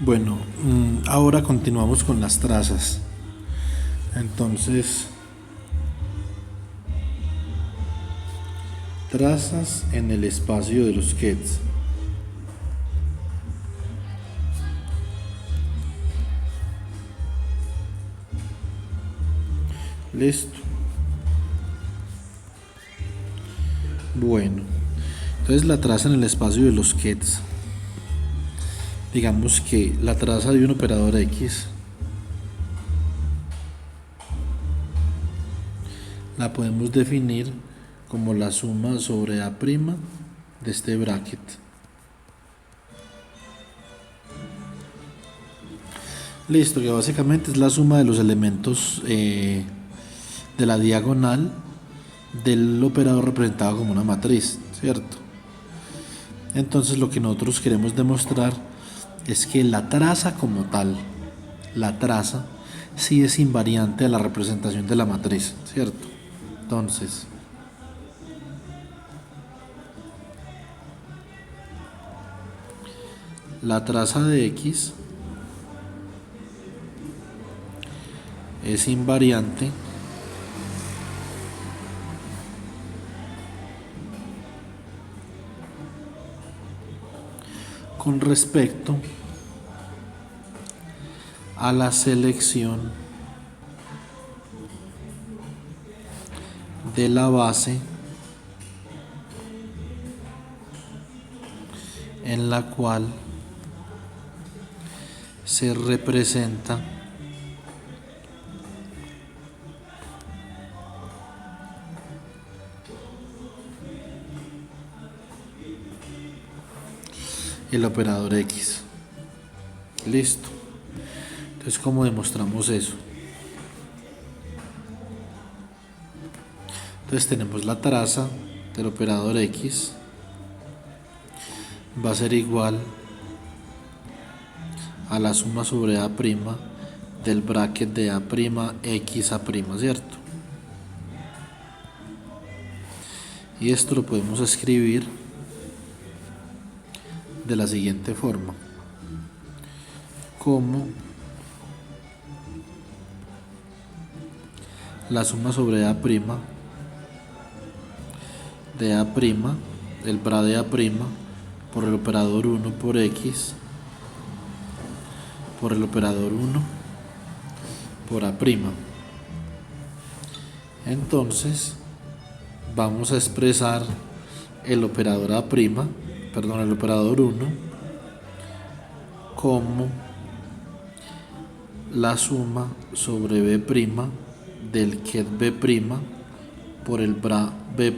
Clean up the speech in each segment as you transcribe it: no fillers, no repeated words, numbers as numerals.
Bueno, ahora continuamos con las trazas. Entonces, trazas en el espacio de los Kets. Listo. Bueno, entonces la traza en el espacio de los Kets. Digamos que la traza de un operador X la podemos definir como la suma sobre A' de este bracket. Listo, que básicamente es la suma de los elementos de la diagonal del operador representado como una matriz, ¿cierto? Entonces lo que nosotros queremos demostrar es que la traza como tal, la traza sí es invariante a la representación de la matriz, ¿cierto? Entonces, la traza de X es invariante con respecto a la selección de la base en la cual se representa el operador X. Listo. Entonces, ¿cómo demostramos eso? Entonces tenemos la traza del operador X va a ser igual a la suma sobre A' del bracket de A' X A', ¿cierto? Y esto lo podemos escribir de la siguiente forma: como la suma sobre A' de A', el bra de A' por el operador 1 por X por el operador 1 por A'. Entonces vamos a expresar el operador A', el operador 1 como la suma sobre B' del ket B' por el bra B',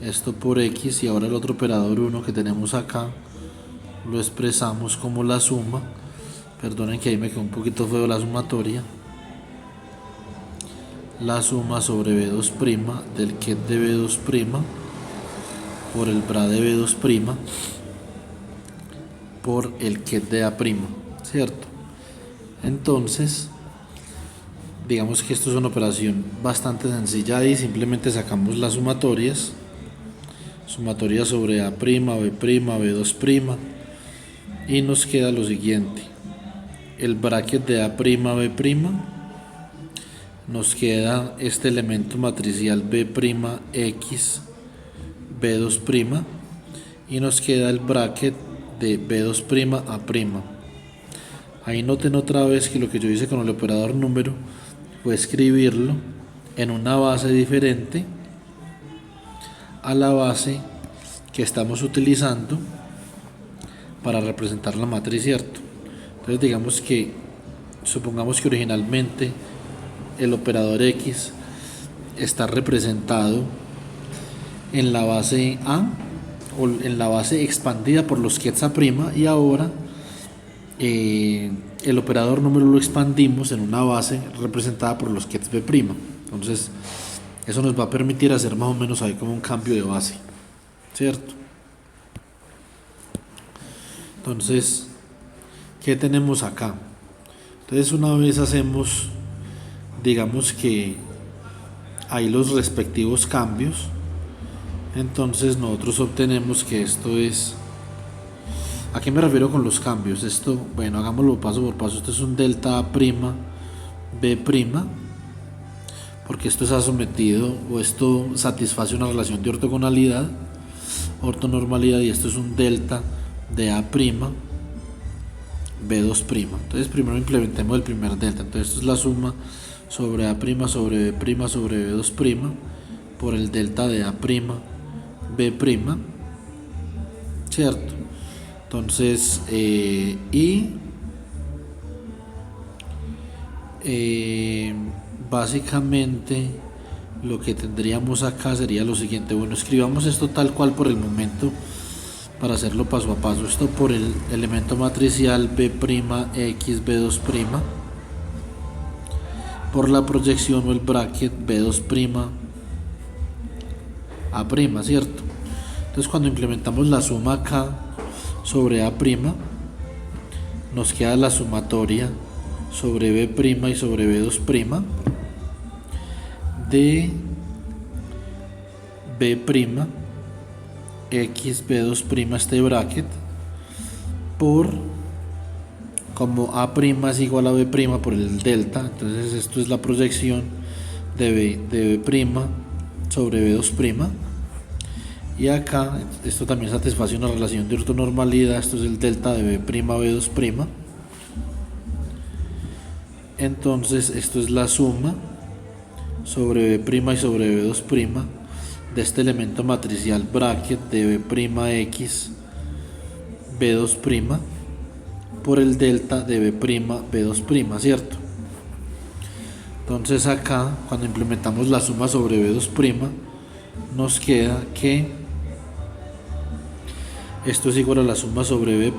esto por X, y ahora el otro operador 1 que tenemos acá lo expresamos como la suma, perdonen que ahí me quedó un poquito feo la sumatoria, la suma sobre B2' del ket de B2' por el bra de B2' por el ket de A', ¿cierto? Entonces, digamos que esto es una operación bastante sencilla y simplemente sacamos las sumatorias sobre A', B', B2', y nos queda lo siguiente: el bracket de A', B', nos queda este elemento matricial B'X, B2', y nos queda el bracket de B2' A'. Ahí noten otra vez que lo que yo hice con el operador número fue escribirlo en una base diferente a la base que estamos utilizando para representar la matriz, ¿cierto? Entonces digamos que, supongamos que originalmente el operador X está representado en la base A o en la base expandida por los kets A', y ahora el operador número lo expandimos en una base representada por los kets B'. Entonces eso nos va a permitir hacer más o menos ahí como un cambio de base, ¿cierto? Entonces, ¿qué tenemos acá? Entonces, una vez hacemos, digamos que hay los respectivos cambios, entonces nosotros obtenemos que esto es, ¿A qué me refiero con los cambios? Esto, bueno, hagámoslo paso por paso. Esto es un delta A', B', porque esto está sometido o esto satisface una relación de ortogonalidad, ortonormalidad, y esto es un delta de A', B2'. Entonces primero implementemos el primer delta. Entonces esto es la suma sobre A' sobre B' sobre B2' por el delta de A', B', ¿cierto? Entonces, básicamente lo que tendríamos acá sería lo siguiente. Bueno, escribamos esto tal cual por el momento para hacerlo paso a paso. Esto por el elemento matricial B', X, B2', por la proyección o el bracket B2', A', ¿cierto? Entonces cuando implementamos la suma acá sobre A', nos queda la sumatoria sobre B' y sobre B2' de B', X, B2', este bracket, por, como A' es igual a B' por el delta, entonces esto es la proyección de B' sobre B2', y acá esto también satisface una relación de ortonormalidad. Esto es el delta de B', B2'. Entonces esto es la suma sobre B' y sobre B2' de este elemento matricial bracket de B', X, B2' por el delta de B', B2', ¿cierto? Entonces acá, cuando implementamos la suma sobre B2', nos queda que esto es igual a la suma sobre B'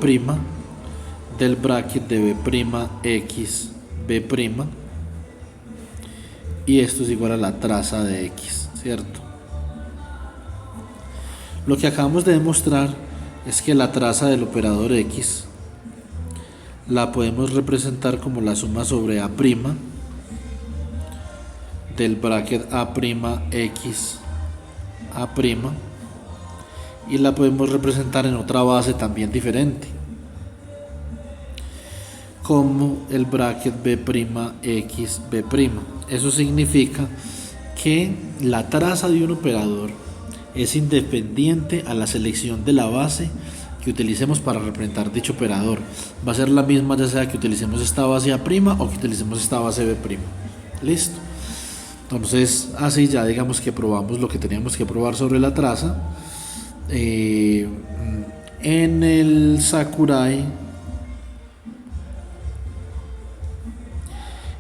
del bracket de B', X, B', y esto es igual a la traza de X, ¿cierto? Lo que acabamos de demostrar es que la traza del operador X la podemos representar como la suma sobre A' del bracket A', X, A', y la podemos representar en otra base también diferente, como el bracket B', X, B'. Eso significa que la traza de un operador es independiente a la selección de la base que utilicemos para representar dicho operador. Va a ser la misma ya sea que utilicemos esta base A' o que utilicemos esta base B'. Listo. Entonces así ya digamos que probamos lo que teníamos que probar sobre la traza. En el Sakurai,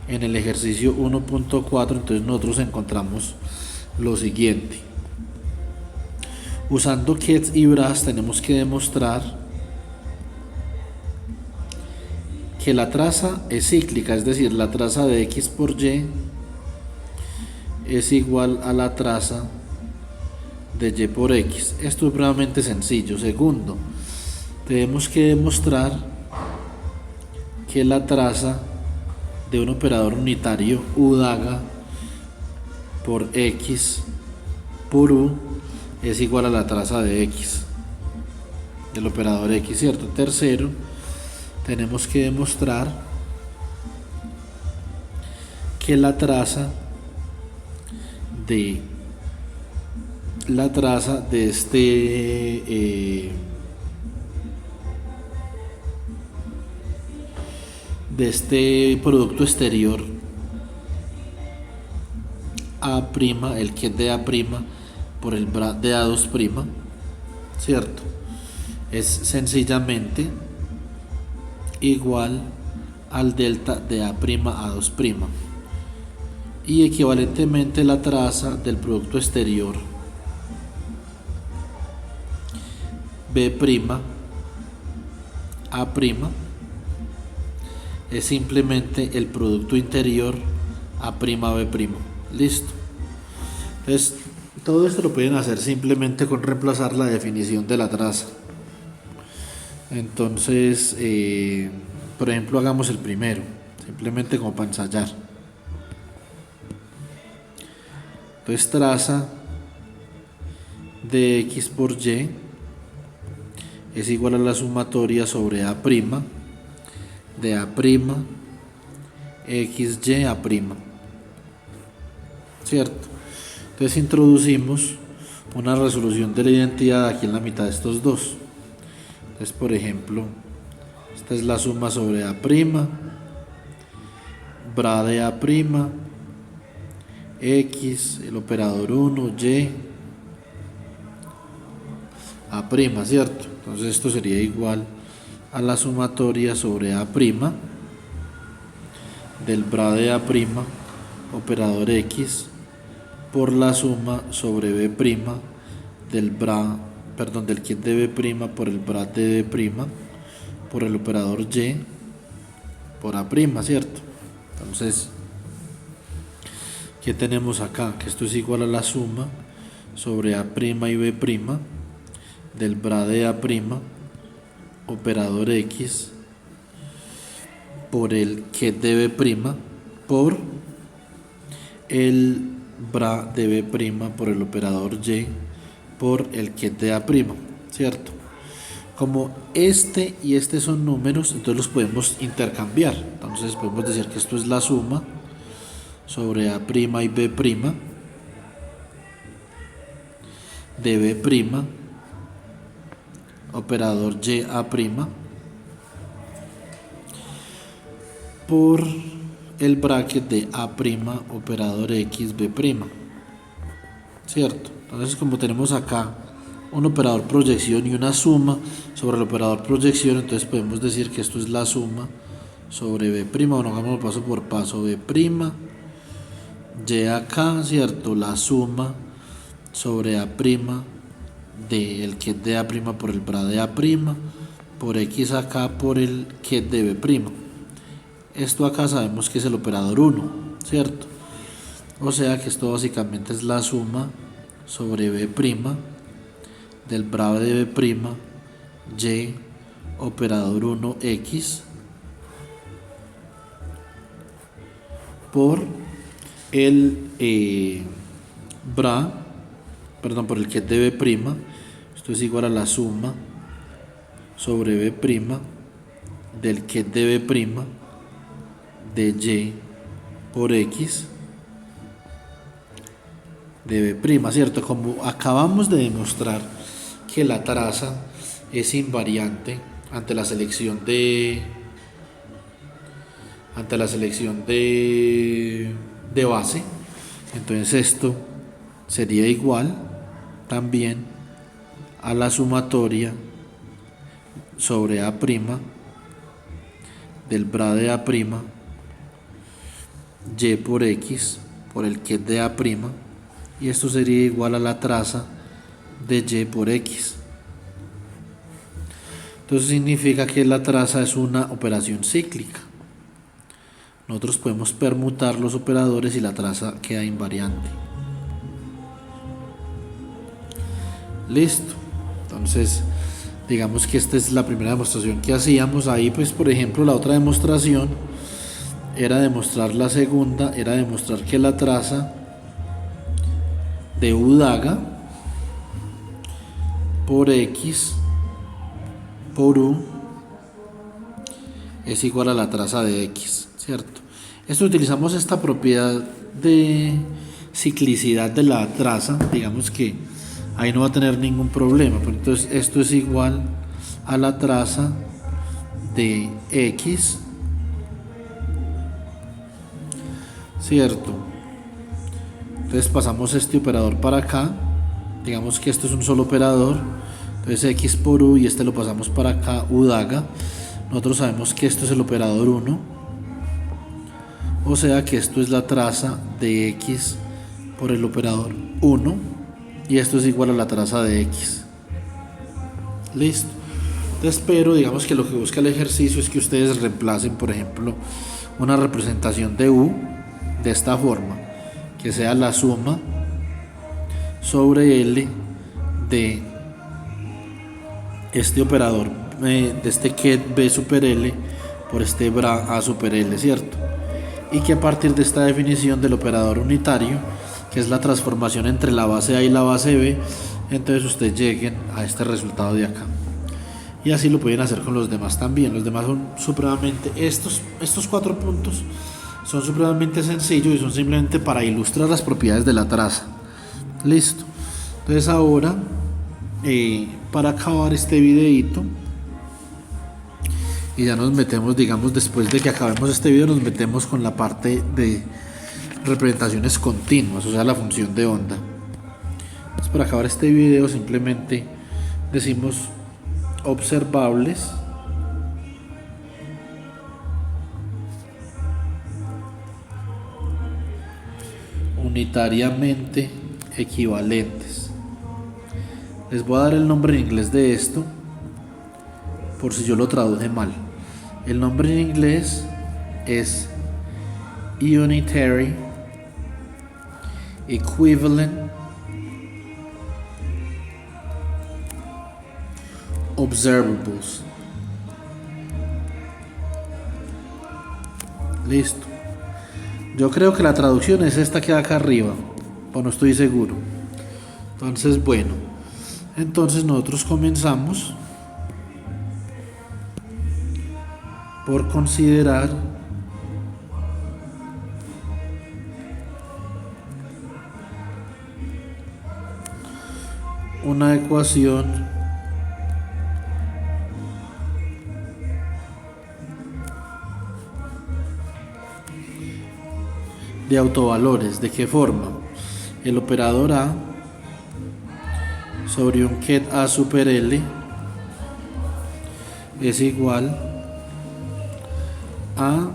en el ejercicio 1.4, entonces nosotros encontramos lo siguiente. Usando Ketz y Bras tenemos que demostrar que la traza es cíclica, es decir, la traza de X por Y es igual a la traza de Y por X. Esto es realmente sencillo. Segundo, tenemos que demostrar que la traza de un operador unitario U' por X por U es igual a la traza de X del operador X, ¿cierto? Tercero, tenemos que demostrar que la traza de este producto exterior A', el que es de A' por el de A2', ¿cierto? Es sencillamente igual al delta de A' A2', y equivalentemente la traza del producto exterior B' A' es simplemente el producto interior A' B'. Listo. Entonces todo esto lo pueden hacer simplemente con reemplazar la definición de la traza. Entonces por ejemplo hagamos el primero, simplemente como para ensayar. Entonces traza de X por Y es igual a la sumatoria sobre A' de A', XY A', ¿cierto? Entonces introducimos una resolución de la identidad aquí en la mitad de estos dos. Entonces, por ejemplo, esta es la suma sobre A', bra de A', X, el operador 1, Y, A', ¿cierto? Entonces esto sería igual a la sumatoria sobre A' del bra de A', operador X, por la suma sobre B' del kit de B' por el bra de B' por el operador Y por A', ¿cierto? Entonces, ¿qué tenemos acá? Que esto es igual a la suma sobre A' y B' del bra de A', operador X, por el kit de B' por el bra de B' por el operador Y por el kit de A', ¿cierto? Como este y este son números, entonces los podemos intercambiar. Entonces podemos decir que esto es la suma sobre A' y B' de B', operador Y A' por el bracket de A', operador X B', ¿cierto? Entonces, como tenemos acá un operador proyección y una suma sobre el operador proyección, entonces podemos decir que esto es la suma sobre B', bueno, hagámoslo paso por paso, B', Y acá, ¿cierto? La suma sobre A' del kit de A' por el bra de A', por X acá por el kit de B'. Esto acá sabemos que es el operador 1, ¿cierto? O sea que esto básicamente es la suma sobre B' del bra de B', Y, operador 1, X, por el por el kit de B'. Esto es igual a la suma sobre B' del kit de B' de Y por X de B', ¿cierto? Como acabamos de demostrar que la traza es invariante ante la selección de base, entonces esto sería igual también a la sumatoria sobre A' del bra de A', Y por X por el kit de A', y esto sería igual a la traza de Y por X. Entonces significa que la traza es una operación cíclica. Nosotros podemos permutar los operadores y la traza queda invariante. Listo. Entonces, digamos que esta es la primera demostración que hacíamos. Ahí, pues, por ejemplo, la otra demostración era demostrar la segunda, era demostrar que la traza de U daga por X por U es igual a la traza de X, ¿cierto? Esto utilizamos esta propiedad de ciclicidad de la traza, digamos que ahí no va a tener ningún problema, pero entonces esto es igual a la traza de X, ¿cierto? Entonces pasamos este operador para acá, digamos que esto es un solo operador, entonces X por U y este lo pasamos para acá, U daga. Nosotros sabemos que esto es el operador 1, o sea que esto es la traza de X por el operador 1 y esto es igual a la traza de X. Listo. Entonces, pero digamos que lo que busca el ejercicio es que ustedes reemplacen, por ejemplo, una representación de U de esta forma, que sea la suma sobre L de este operador, de este ket B super L por este bra A super L, ¿cierto? Y que a partir de esta definición del operador unitario, que es la transformación entre la base A y la base B, entonces ustedes lleguen a este resultado de acá. y así lo pueden hacer con los demás también. Los demás son supremamente, estos 4 puntos son supremamente sencillos y son simplemente para ilustrar las propiedades de la traza. Listo. Entonces ahora, para acabar este videito, y ya nos metemos, digamos, después de que acabemos este video, nos metemos con la parte de representaciones continuas, o sea, la función de onda. Entonces, para acabar este video simplemente decimos observables unitariamente equivalentes. Les voy a dar el nombre en inglés de esto por si yo lo traduje mal. El nombre en inglés es Unitary Equivalent Observables. Listo. Yo creo que la traducción es esta que da acá arriba, pero no estoy seguro. Entonces, bueno, entonces nosotros comenzamos por considerar una ecuación de autovalores. ¿De qué forma? El operador A sobre un ket A super L es igual a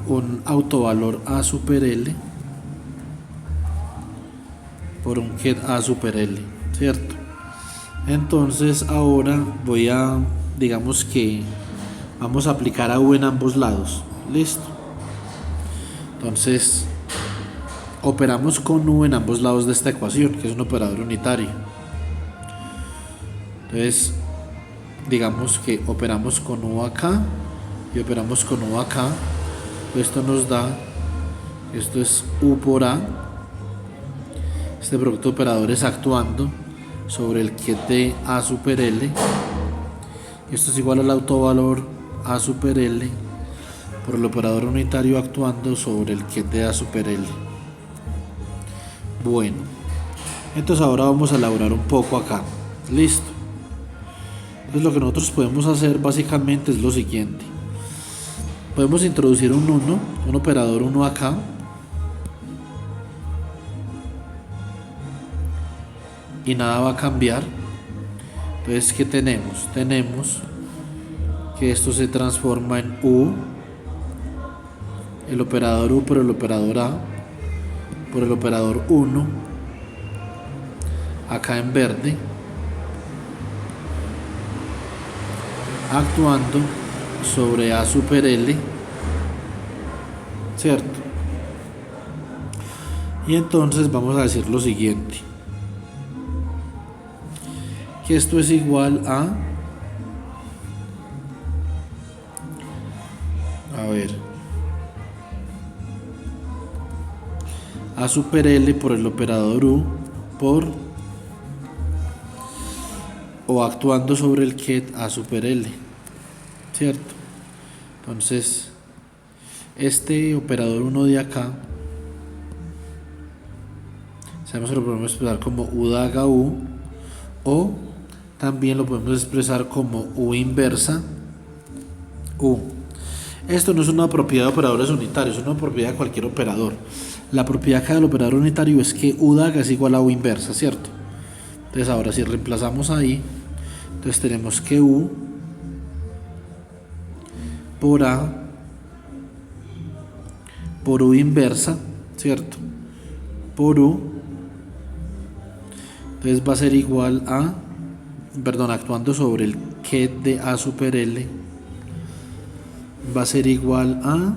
un autovalor A super L por un ket A super L, ¿cierto? Entonces ahora digamos que vamos a aplicar a U en ambos lados. Listo. Entonces operamos con U en ambos lados de esta ecuación, que es un operador unitario. Entonces digamos que operamos con U acá y operamos con U acá. Esto nos da, esto es U por A, este producto de operadores actuando sobre el ket de A super L. Esto es igual al autovalor A super L por el operador unitario actuando sobre el ket de A super L. Bueno, entonces ahora vamos a elaborar un poco acá. Listo. Entonces lo que nosotros podemos hacer básicamente es lo siguiente. Podemos introducir un operador 1 acá. Y nada va a cambiar. Entonces, ¿qué tenemos? Tenemos que esto se transforma en U, el operador U por el operador A, por el operador 1, acá en verde, actuando sobre A super L, ¿cierto? Y entonces vamos a decir lo siguiente, que esto es igual a A super L por el operador U o actuando sobre el ket A super L, ¿cierto? Entonces este operador 1 de acá sabemos que lo podemos expresar como U daga U, o también lo podemos expresar como U inversa U. Esto no es una propiedad de operadores unitarios, es una propiedad de cualquier operador. La propiedad acá del operador unitario es que U daga es igual a U inversa, ¿cierto? Entonces ahora si reemplazamos ahí, entonces tenemos que U por A por U inversa, ¿cierto? Por U, entonces va a ser igual a, actuando sobre el ket de A super L, va a ser igual a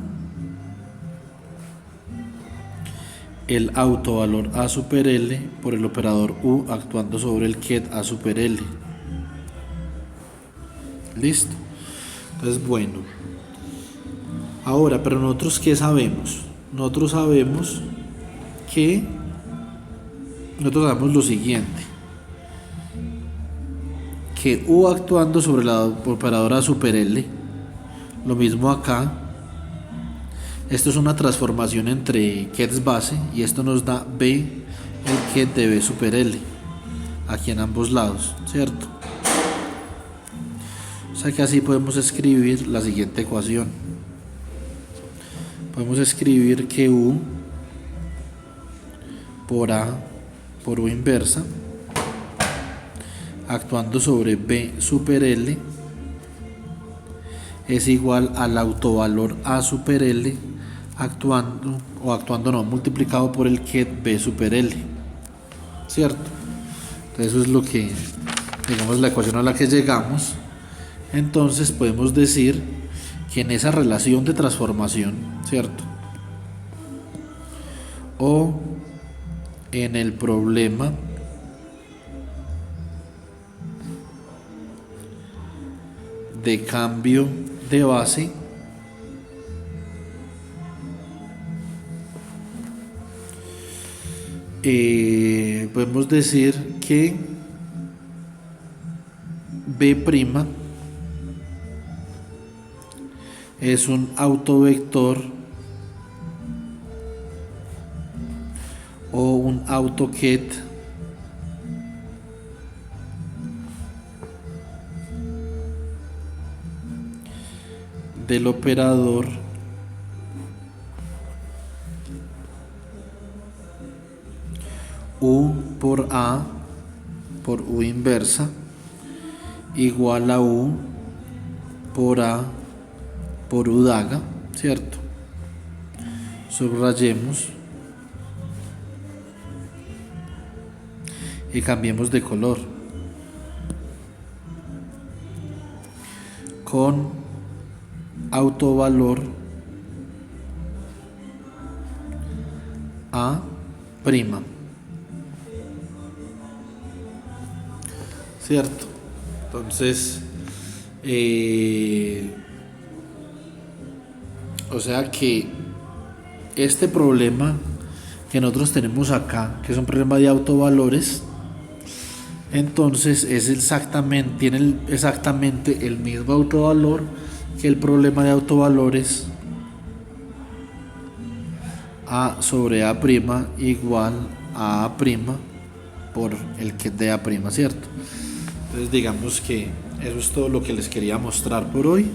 el autovalor A super L por el operador U actuando sobre el ket A super L. Listo. Entonces, bueno, ahora, pero nosotros ¿qué sabemos? Nosotros sabemos lo siguiente, que U actuando sobre la operadora super L, lo mismo acá. Esto es una transformación entre kets base y esto nos da B, el ket de B super L, aquí en ambos lados, ¿cierto? O sea que así podemos escribir la siguiente ecuación. Podemos escribir que U por A por U inversa actuando sobre B super L es igual al autovalor A super L multiplicado por el ket B super L, ¿cierto? Entonces eso es lo que, digamos, la ecuación a la que llegamos. Entonces podemos decir que en esa relación de transformación, ¿cierto? O en el problema de cambio de base, podemos decir que B' es un autovector o un autoket del operador U por A por U inversa igual a U por A por U daga, ¿cierto? Subrayemos y cambiemos de color con autovalor A prima, ¿cierto? Entonces o sea que este problema que nosotros tenemos acá, que es un problema de autovalores, entonces tiene exactamente el mismo autovalor que el problema de autovalores A sobre A' igual a A' por el ket de A', ¿cierto? Entonces digamos que eso es todo lo que les quería mostrar por hoy.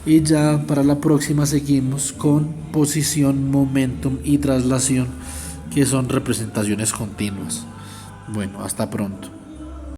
Y ya para la próxima seguimos con posición, momentum y traslación, que son representaciones continuas. Bueno, hasta pronto.